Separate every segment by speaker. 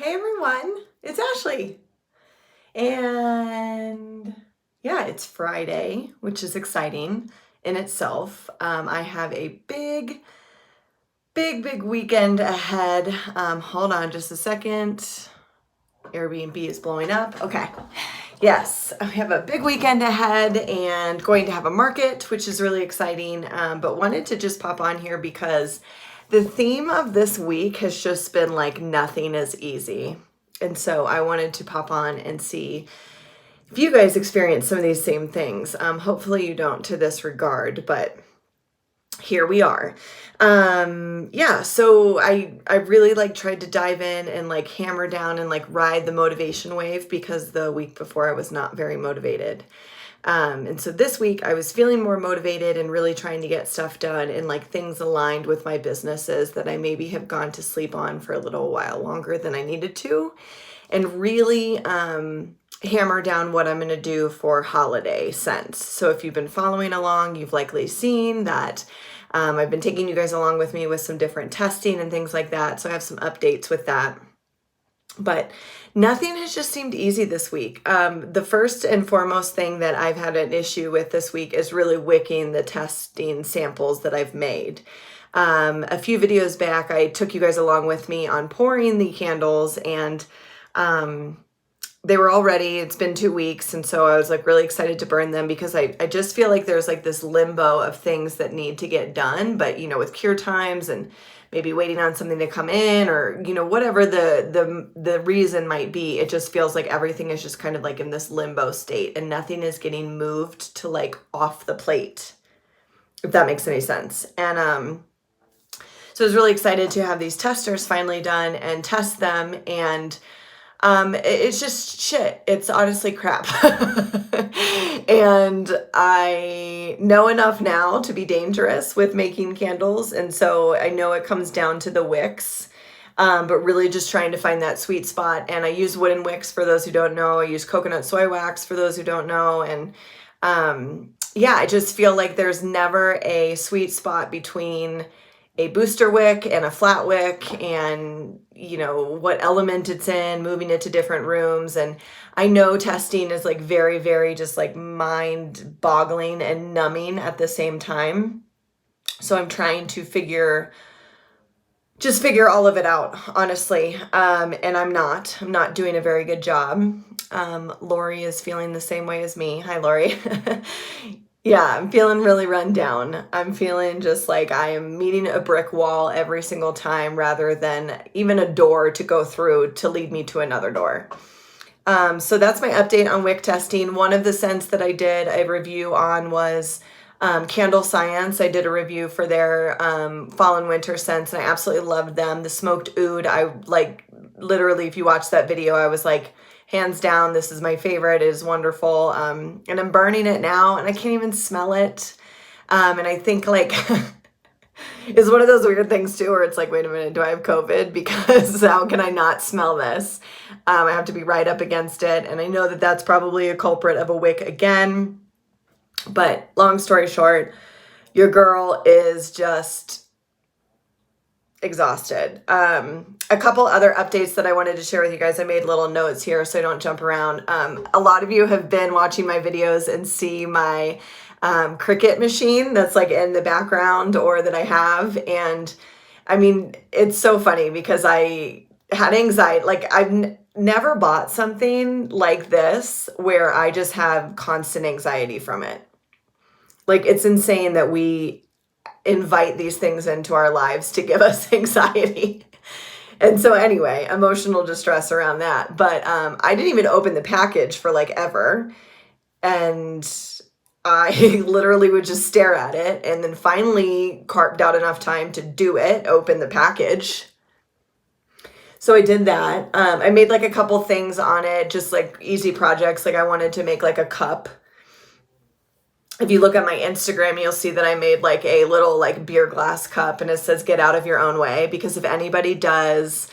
Speaker 1: Hey everyone, it's Ashley. And yeah, it's Friday, which is exciting in itself. I have a big weekend ahead. Hold on just a second. Airbnb is blowing up. Okay. Yes, I have a big weekend ahead and going to have a market, which is really exciting. But wanted to just pop on here because the theme of this week has just been like nothing is easy. And so I wanted to pop on and see if you guys experience some of these same things. Hopefully you don't to this regard, but here we are. Yeah, so I really like tried to dive in and like hammer down and like ride the motivation wave because the week before I was not very motivated. And so this week I was feeling more motivated and really trying to get stuff done and like things aligned with my businesses that I maybe have gone to sleep on for a little while longer than I needed to, and really hammer down what I'm going to do for holiday scents. So if you've been following along, you've likely seen that I've been taking you guys along with me with some different testing and things like that. So I have some updates with that. But nothing has just seemed easy this week. The first and foremost thing that I've had an issue with this week is really wicking the testing samples that I've made. A few videos back, I took you guys along with me on pouring the candles, and they were all ready. It's been 2 weeks. And so I was like really excited to burn them because I just feel like there's like this limbo of things that need to get done. But, you know, with cure times and maybe waiting on something to come in, or, you know, whatever the reason might be, it just feels like everything is just kind of like in this limbo state and nothing is getting moved to like off the plate, if that makes any sense. And so I was really excited to have these testers finally done and test them, and it's just shit. It's honestly crap. And I know enough now to be dangerous with making candles. And so I know it comes down to the wicks, but really just trying to find that sweet spot. And I use wooden wicks for those who don't know. I use coconut soy wax for those who don't know. And yeah, I just feel like there's never a sweet spot between a booster wick and a flat wick, and you know what element it's in, moving it to different rooms. And I know testing is like very just like mind boggling and numbing at the same time. So I'm trying to figure all of it out, honestly. And I'm not doing a very good job. Lori is feeling the same way as me. Hi, Lori. Yeah, I'm feeling really run down. I'm feeling just like I am meeting a brick wall every single time rather than even a door to go through to lead me to another door. So that's my update on wick testing. One of the scents that I did a review on was Candle Science. I did a review for their fall and winter scents, and I absolutely loved them. The smoked oud, I like literally, if you watch that video, I was like, hands down, this is my favorite. It is wonderful. And I'm burning it now and I can't even smell it. And I think like it's one of those weird things too, where it's like, wait a minute, do I have COVID? Because how can I not smell this? I have to be right up against it. And I know that that's probably a culprit of a wick again. But long story short, your girl is just exhausted. A couple other updates that I wanted to share with you guys. I made little notes here so I don't jump around. A lot of you have been watching my videos and see my Cricut machine that's like in the background, or that I have. And I mean, it's so funny because I had anxiety. Like I've never bought something like this where I just have constant anxiety from it. Like it's insane that we invite these things into our lives to give us anxiety. And so anyway, emotional distress around that. But I didn't even open the package for like ever. And I literally would just stare at it, and then finally carved out enough time to do it, open the package. So I did that. I made like a couple things on it, just like easy projects. Like I wanted to make like a cup. If you look at my Instagram, you'll see that I made like a little like beer glass cup, and it says get out of your own way. Because if anybody does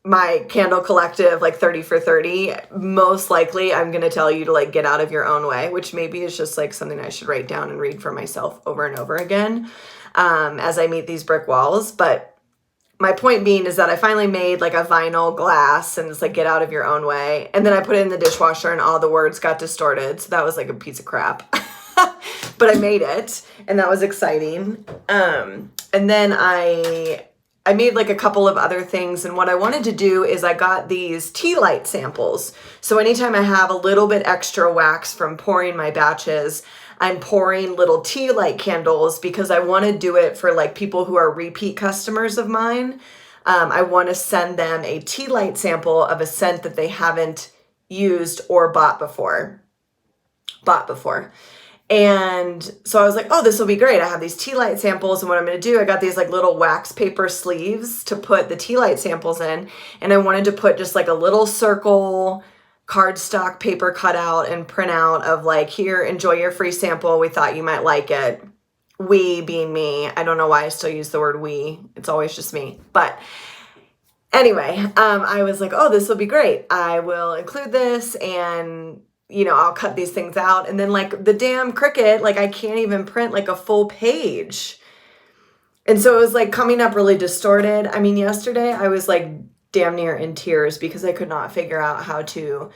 Speaker 1: my candle collective, like 30 for 30, most likely I'm going to tell you to like get out of your own way, which maybe is just like something I should write down and read for myself over and over again as I meet these brick walls. But my point being is that I finally made like a vinyl glass, and it's like, get out of your own way. And then I put it in the dishwasher and all the words got distorted. So that was like a piece of crap. But I made it, and that was exciting. And then I made like a couple of other things, and what I wanted to do is I got these tea light samples. So anytime I have a little bit extra wax from pouring my batches, I'm pouring little tea light candles because I want to do it for like people who are repeat customers of mine. I want to send them a tea light sample of a scent that they haven't used or bought before. And so I was like, oh, this will be great. I have these tea light samples, and what I'm going to do, I got these like little wax paper sleeves to put the tea light samples in. And I wanted to put just like a little circle cardstock paper cutout and print out of like, here, enjoy your free sample. We thought you might like it. We being me. I don't know why I still use the word we. It's always just me. But anyway, I was like, oh, this will be great. I will include this, and I'll cut these things out. And then like the damn Cricut, like I can't even print like a full page. And so it was like coming up really distorted. I mean, yesterday I was like damn near in tears because I could not figure out how to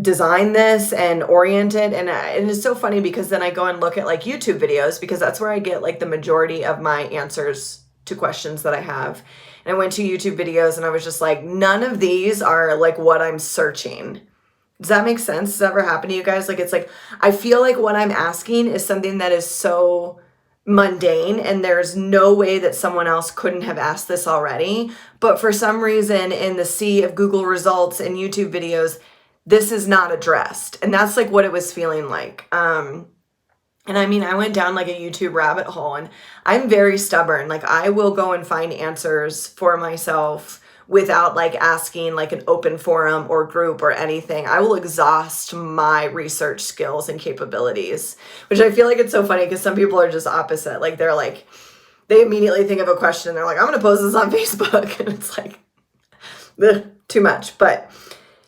Speaker 1: design this and orient it. And it's so funny because then I go and look at like YouTube videos, because that's where I get like the majority of my answers to questions that I have. And I went to YouTube videos and I was just like, none of these are like what I'm searching. Does that make sense? Does that ever happen to you guys? Like, it's like, I feel like what I'm asking is something that is so mundane, and there's no way that someone else couldn't have asked this already. But for some reason in the sea of Google results and YouTube videos, this is not addressed. And that's like what it was feeling like. And I mean, I went down like a YouTube rabbit hole, and I'm very stubborn. Like, I will go and find answers for myself without like asking like an open forum or group or anything. I will exhaust my research skills and capabilities, which I feel like it's so funny because some people are just opposite. Like, they're like, they immediately think of a question and they're like, I'm going to post this on Facebook. And it's like, ugh, too much. But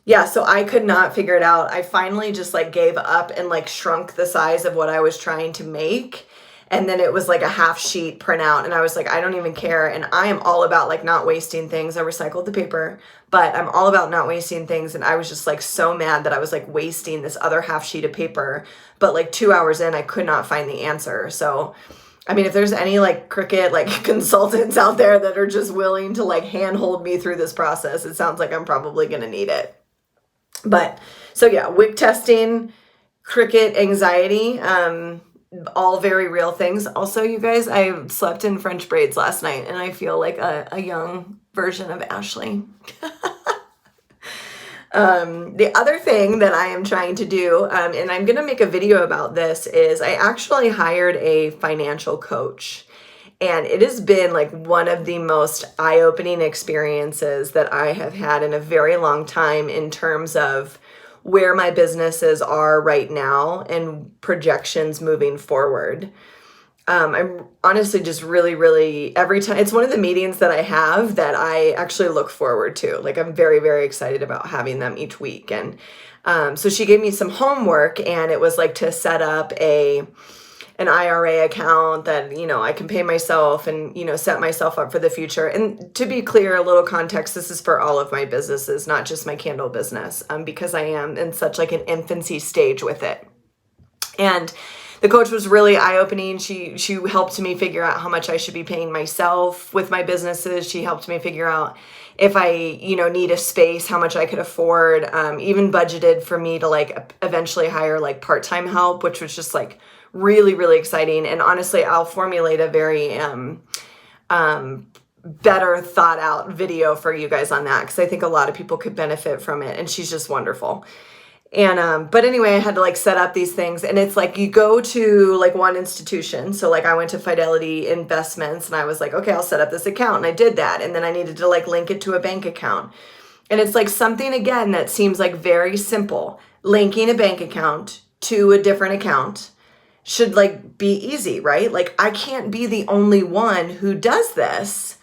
Speaker 1: yeah, so I could not figure it out. I finally just like gave up and like shrunk the size of what I was trying to make. And then it was like a half sheet printout, and I was like, I don't even care. And I am all about like not wasting things. I recycled the paper, but I'm all about not wasting things. And I was just like so mad that I was like wasting this other half sheet of paper. But like 2 hours in, I could not find the answer. So, I mean, if there's any like Cricut like consultants out there that are just willing to like handhold me through this process, it sounds like I'm probably going to need it. But so yeah, wick testing, Cricut anxiety, all very real things. Also, you guys, I slept in French braids last night, and I feel like a young version of Ashley. The other thing that I am trying to do, and I'm going to make a video about this, is I actually hired a financial coach. And it has been like one of the most eye-opening experiences that I have had in a very long time in terms of where my businesses are right now and projections moving forward. I'm honestly just really, every time, it's one of the meetings that I have that I actually look forward to. Like, I'm very, very excited about having them each week. And so she gave me some homework, and it was like to set up an IRA account that, I can pay myself and, set myself up for the future. And to be clear, a little context, this is for all of my businesses, not just my candle business, because I am in such like an infancy stage with it. And the coach was really eye-opening. She helped me figure out how much I should be paying myself with my businesses. She helped me figure out if I, need a space, how much I could afford, even budgeted for me to like eventually hire like part-time help, which was just like really, really exciting. And honestly, I'll formulate a very better thought out video for you guys on that, because I think a lot of people could benefit from it. And she's just wonderful. And but anyway, I had to like set up these things, and it's like you go to like one institution. So like I went to Fidelity Investments, and I was like, okay, I'll set up this account, and I did that. And then I needed to like link it to a bank account. And it's like something, again, that seems like very simple. Linking a bank account to a different account should like be easy, right? Like, I can't be the only one who does this.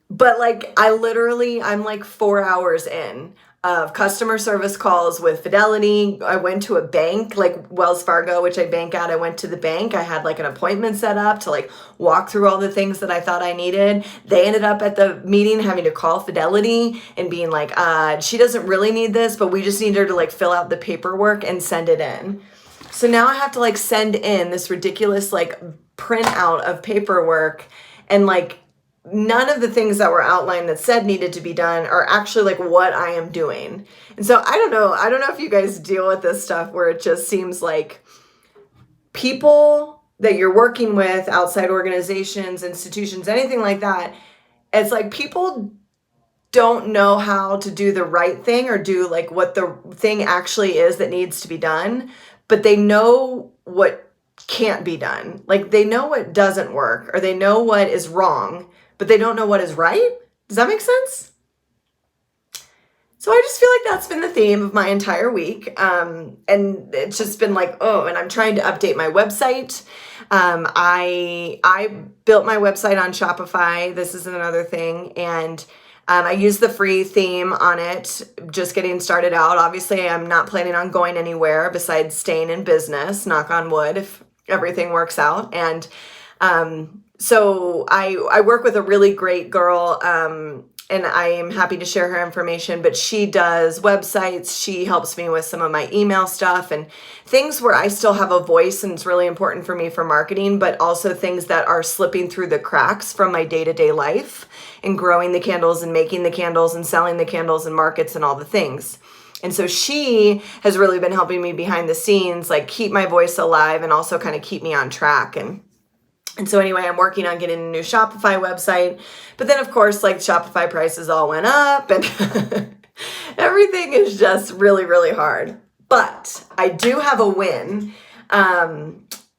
Speaker 1: But like, I'm like 4 hours in. of customer service calls with Fidelity. I went to a bank, like Wells Fargo, which I bank at. I went to the bank. I had like an appointment set up to like walk through all the things that I thought I needed. They ended up at the meeting having to call Fidelity and being like, she doesn't really need this, but we just need her to like fill out the paperwork and send it in. So now I have to like send in this ridiculous like printout of paperwork, and like none of the things that were outlined that said needed to be done are actually like what I am doing. And so I don't know if you guys deal with this stuff where it just seems like people that you're working with, outside organizations, institutions, anything like that, it's like people don't know how to do the right thing or do like what the thing actually is that needs to be done, but they know what can't be done. Like they know what doesn't work, or they know what is wrong, but they don't know what is right. Does that make sense? So I just feel like that's been the theme of my entire week. And it's just been like, oh, and I'm trying to update my website. I built my website on Shopify. This is another thing. And I use the free theme on it, just getting started out. Obviously, I'm not planning on going anywhere besides staying in business, knock on wood, if everything works out. And so I work with a really great girl, and I am happy to share her information, but she does websites. She helps me with some of my email stuff and things where I still have a voice, and it's really important for me for marketing, but also things that are slipping through the cracks from my day-to-day life and growing the candles and making the candles and selling the candles and markets and all the things. And so she has really been helping me behind the scenes, like keep my voice alive and also kind of keep me on track. And so anyway, I'm working on getting a new Shopify website. But then, of course, like Shopify prices all went up and everything is just really, really hard. But I do have a win.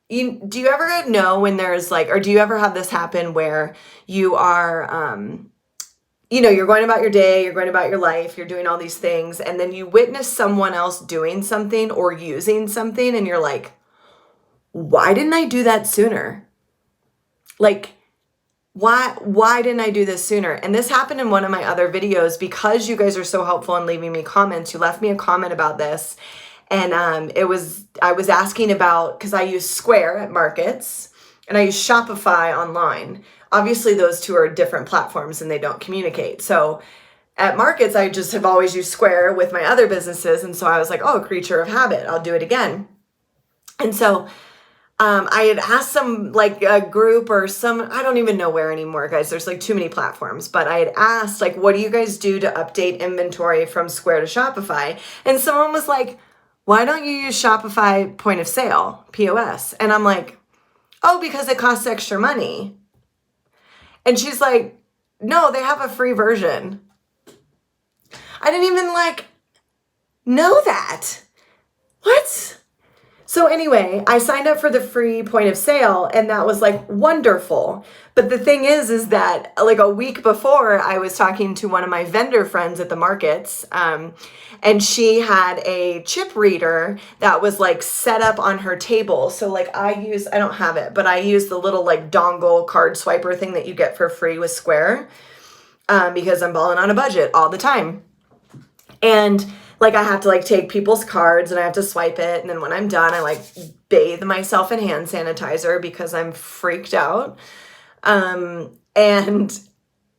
Speaker 1: Do you ever know when there's like, or do you ever have this happen where you are, you're going about your day, you're going about your life, you're doing all these things, and then you witness someone else doing something or using something, and you're like, why didn't I do that sooner? Like, why didn't I do this sooner? And this happened in one of my other videos because you guys are so helpful in leaving me comments. You left me a comment about this. And I was asking about, because I use Square at markets and I use Shopify online. Obviously, those two are different platforms and they don't communicate. So at markets, I just have always used Square with my other businesses. And so I was like, oh, creature of habit, I'll do it again. And so I had asked some, like a group or some, I don't even know where anymore, guys. There's like too many platforms. But I had asked, like, what do you guys do to update inventory from Square to Shopify? And someone was like, why don't you use Shopify point of sale, POS? And I'm like, oh, because it costs extra money. And she's like, no, they have a free version. I didn't even know that. What? So anyway, I signed up for the free point of sale and that was like wonderful. But the thing is that like a week before I was talking to one of my vendor friends at the markets, and she had a chip reader that was like set up on her table. So like I don't have it, but I use the little like dongle card swiper thing that you get for free with Square, because I'm balling on a budget all the time. And like I have to like take people's cards and I have to swipe it. And then when I'm done, I like bathe myself in hand sanitizer because I'm freaked out. And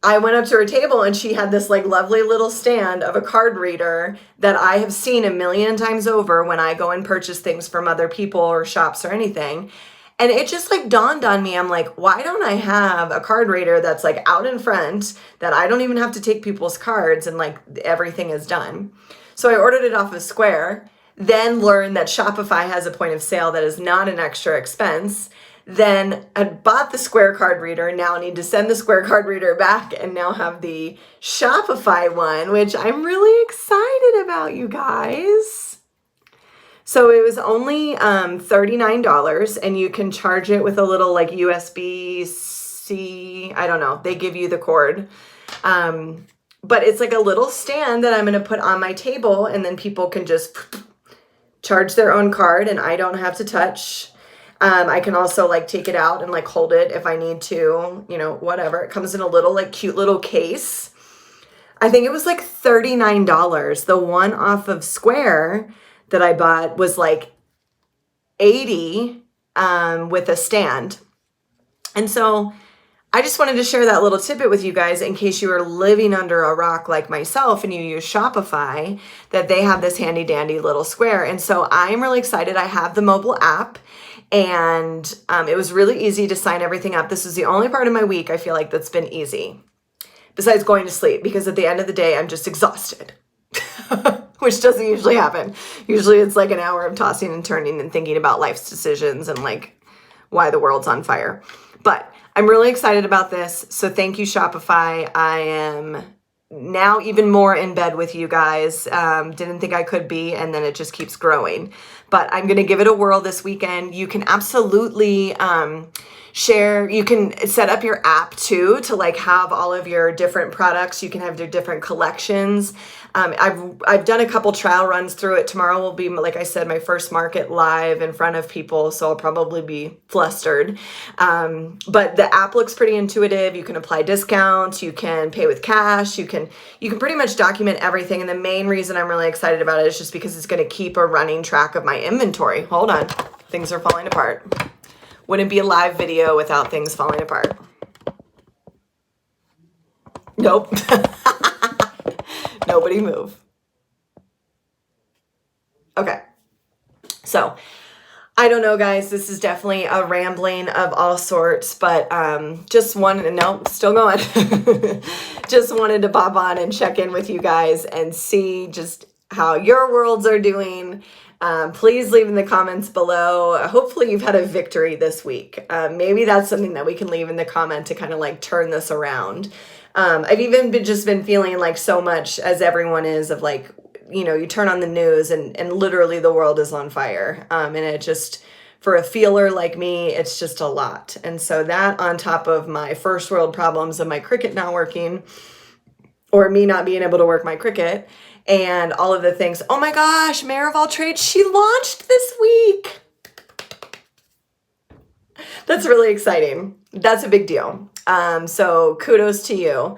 Speaker 1: I went up to her table and she had this like lovely little stand of a card reader that I have seen a million times over when I go and purchase things from other people or shops or anything. And it just like dawned on me. I'm like, why don't I have a card reader that's like out in front that I don't even have to take people's cards and like everything is done. So I ordered it off of Square, then learned that Shopify has a point of sale that is not an extra expense. Then I bought the Square card reader, now need to send the Square card reader back and now have the Shopify one, which I'm really excited about, you guys. So it was only $39 and you can charge it with a little like USB-C, I don't know, they give you the cord. But it's like a little stand that I'm going to put on my table and then people can just charge their own card and I don't have to touch. I can also like take it out and like hold it if I need to, whatever. It comes in a little like cute little case. I think it was like $39. The one off of Square that I bought was like 80 with a stand. And so I just wanted to share that little tidbit with you guys in case you are living under a rock like myself and you use Shopify, that they have this handy dandy little Square. And so I'm really excited. I have the mobile app, and it was really easy to sign everything up. This is the only part of my week I feel like that's been easy, besides going to sleep, because at the end of the day, I'm just exhausted, which doesn't usually happen. Usually it's like an hour of tossing and turning and thinking about life's decisions and like why the world's on fire. But I'm really excited about this. So thank you, Shopify. I am now even more in bed with you guys. Didn't think I could be, and then it just keeps growing. But I'm going to give it a whirl this weekend. You can absolutely share. You can set up your app too to like have all of your different products. You can have your different collections. I've done a couple trial runs through it. Tomorrow will be, like I said, my first market live in front of people, so I'll probably be flustered. But the app looks pretty intuitive. You can apply discounts. You can pay with cash. You can pretty much document everything. And the main reason I'm really excited about it is just because it's going to keep a running track of my inventory. Hold on, things are falling apart. Wouldn't be a live video without things falling apart. Nope. Nobody move. Okay. So I don't know, guys. This is definitely a rambling of all sorts, but just wanted, no, still going. Just wanted to pop on and check in with you guys and see just how your worlds are doing. Please leave in the comments below. Hopefully you've had a victory this week. Maybe that's something that we can leave in the comment to kind of like turn this around. I've even been feeling like so much, as everyone is, of like, you know, you turn on the news and literally the world is on fire. And it just, for a feeler like me, it's just a lot. And so that on top of my first world problems of my Cricut not working, or me not being able to work my Cricut, and all of the things. Oh my gosh, Mayor of All Trades, she launched this week. That's really exciting. That's a big deal. So kudos to you.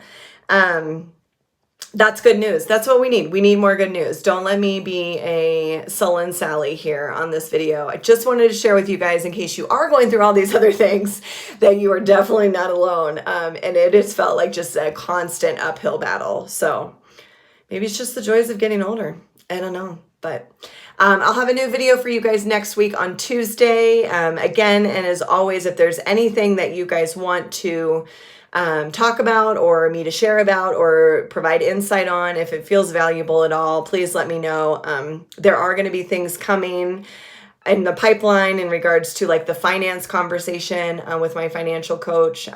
Speaker 1: That's good news. That's what we need. We need more good news. Don't let me be a sullen Sally here on this video. I just wanted to share with you guys, in case you are going through all these other things, that you are definitely not alone. And it has felt like just a constant uphill battle. So maybe it's just the joys of getting older. I don't know. But I'll have a new video for you guys next week on Tuesday. Again, and as always, if there's anything that you guys want to talk about, or me to share about, or provide insight on, if it feels valuable at all, please let me know. There are going to be things coming in the pipeline in regards to like the finance conversation with my financial coach.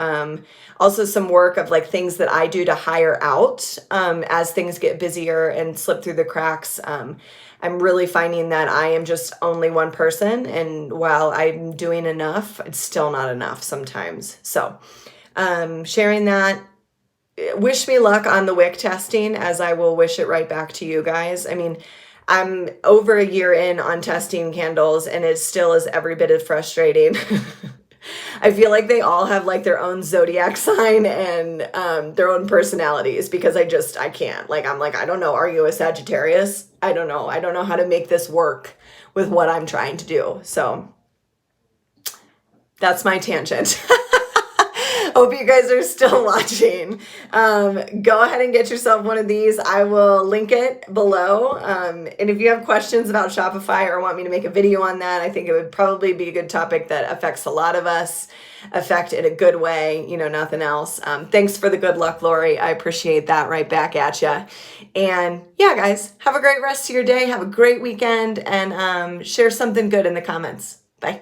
Speaker 1: Also some work of like things that I do to hire out as things get busier and slip through the cracks. I'm really finding that I am just only one person, and while I'm doing enough, it's still not enough sometimes. So sharing that. Wish me luck on the wick testing, as I will wish it right back to you guys. I mean, I'm over a year in on testing candles, and it still is every bit as frustrating. I feel like they all have like their own zodiac sign and their own personalities, because I can't. Like, I'm like, I don't know. Are you a Sagittarius? I don't know. I don't know how to make this work with what I'm trying to do. So that's my tangent. Hope you guys are still watching. Go ahead and get yourself one of these. I will link it below. And if you have questions about Shopify or want me to make a video on that, I think it would probably be a good topic that affects a lot of us, affect in a good way, you know, nothing else. Thanks for the good luck, Lori. I appreciate that right back at you. And yeah, guys, have a great rest of your day. Have a great weekend, and share something good in the comments. Bye.